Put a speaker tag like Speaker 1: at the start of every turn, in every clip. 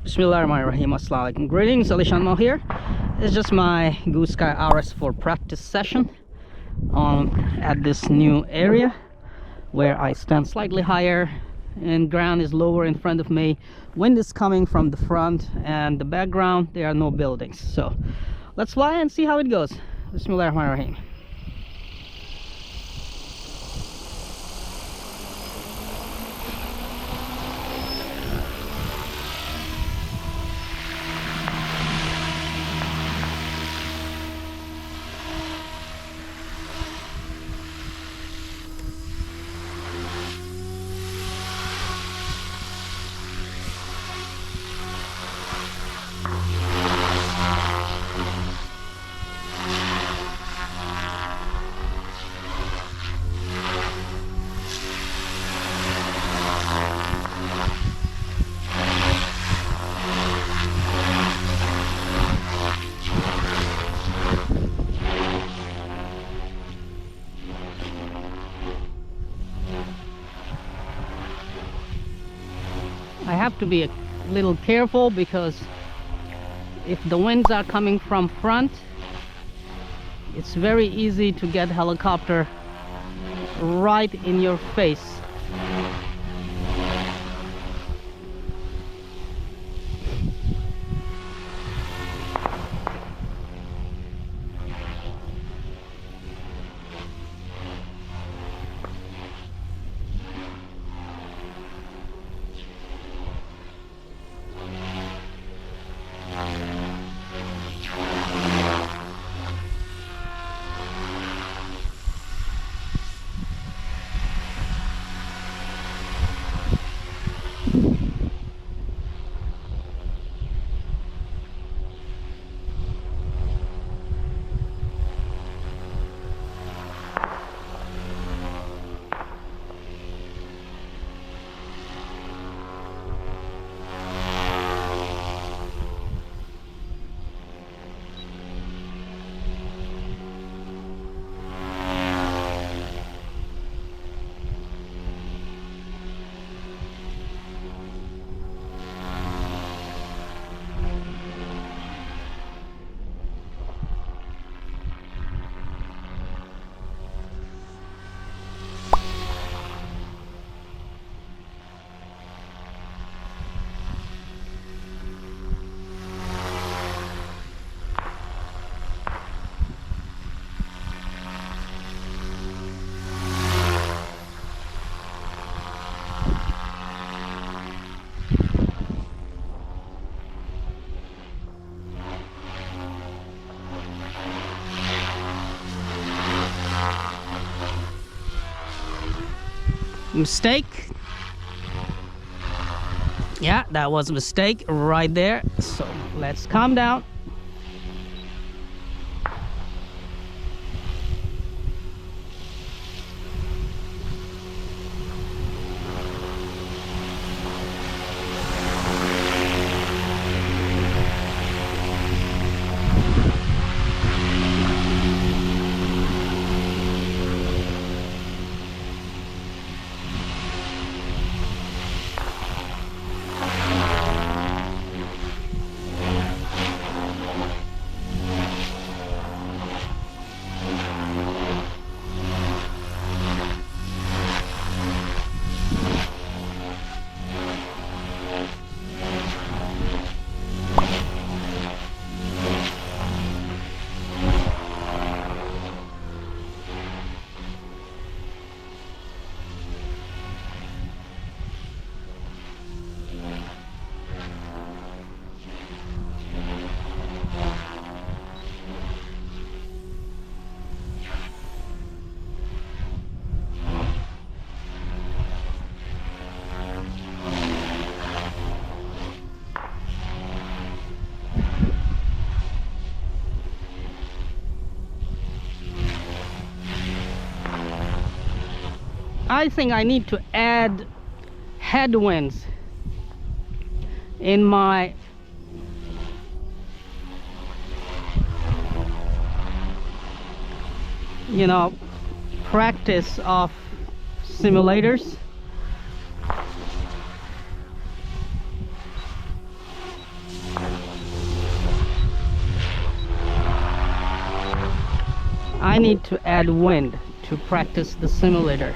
Speaker 1: Bismillahirrahmanirrahim. Assalamualaikum. Greetings, Alishan Mo here. It's just my GooSky RS4 practice session at this new area where I stand slightly higher and ground is lower in front of me. Wind is coming from the front and the background there are no buildings. So let's fly and see how it goes. Bismillahirrahmanirrahim. I have to be a little careful because if the winds are coming from front, it's very easy to get helicopter right in your face. Mistake. Yeah, that was a mistake right there. So let's calm down. I think I need to add headwinds in my practice of simulators. I need to add wind to practice the simulator.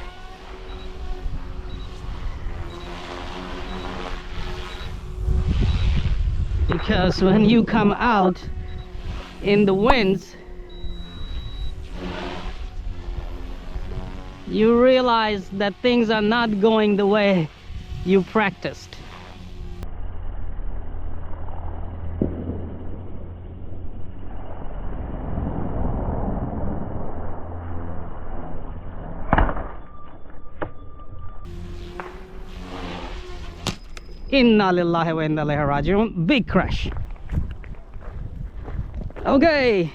Speaker 1: Because when you come out in the winds, you realize that things are not going the way you practiced. Inna lillahi wa inna ilaihi raji'un. Big crash. Okay,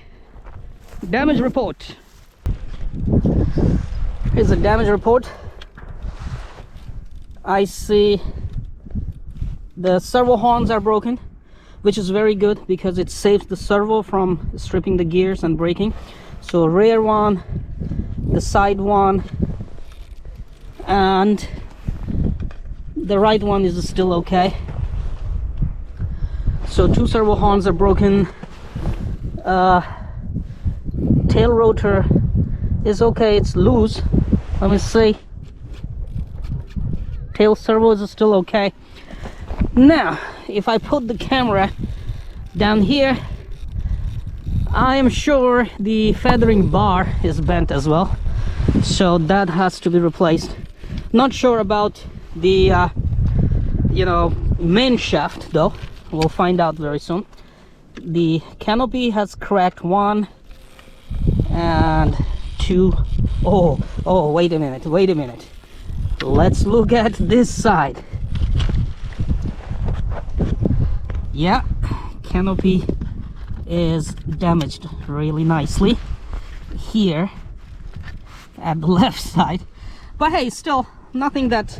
Speaker 1: damage report. Here's a damage report. I see the servo horns are broken, which is very good because it saves the servo from stripping the gears and braking. So rear one, the side one, and the right one is still okay. So 2 servo horns are broken. Tail rotor is okay, it's loose. Let me see. Tail servos are still okay. Now, if I put the camera down here, I am sure the feathering bar is bent as well. So that has to be replaced. Not sure about the main shaft though. We'll find out very soon. The canopy has cracked 1 and 2. Oh, wait a minute. Let's look at this side. Yeah, canopy is damaged really nicely here at the left side. But hey, still nothing that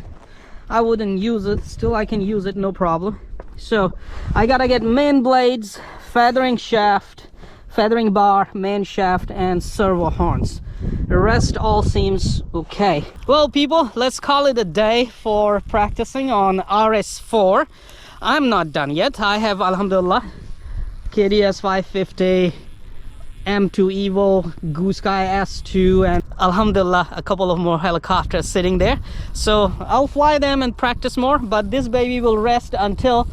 Speaker 1: I wouldn't use it. Still I can use it, no problem. So I gotta get main blades, feathering shaft, feathering bar, main shaft, and servo horns. The rest all seems okay. Well people, let's call it a day for practicing on RS4. I'm not done yet. I have, alhamdulillah, KDS 550, M2 Evo, GooSky S2, and alhamdulillah a couple of more helicopters sitting there. So I'll fly them and practice more, but this baby will rest until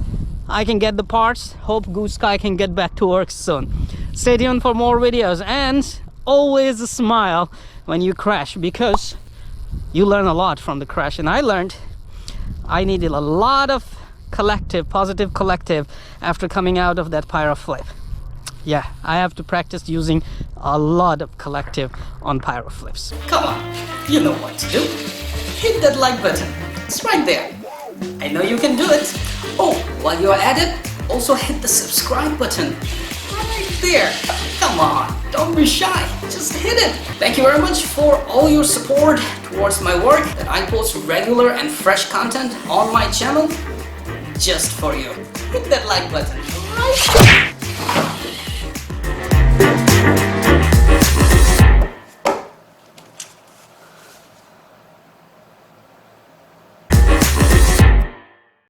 Speaker 1: I can get the parts. Hope GooSky can get back to work soon. Stay tuned for more videos, and always smile when you crash, because you learn a lot from the crash. And I learned I needed a lot of positive collective after coming out of that pyro flip. Yeah, I have to practice using a lot of collective on pyro flips. Come on, you know what to do. Hit that like button. It's right there. I know you can do it. Oh, while you're at it, also hit the subscribe button. Right there. Come on, don't be shy. Just hit it. Thank you very much for all your support towards my work, that I post regular and fresh content on my channel just for you. Hit that like button right there.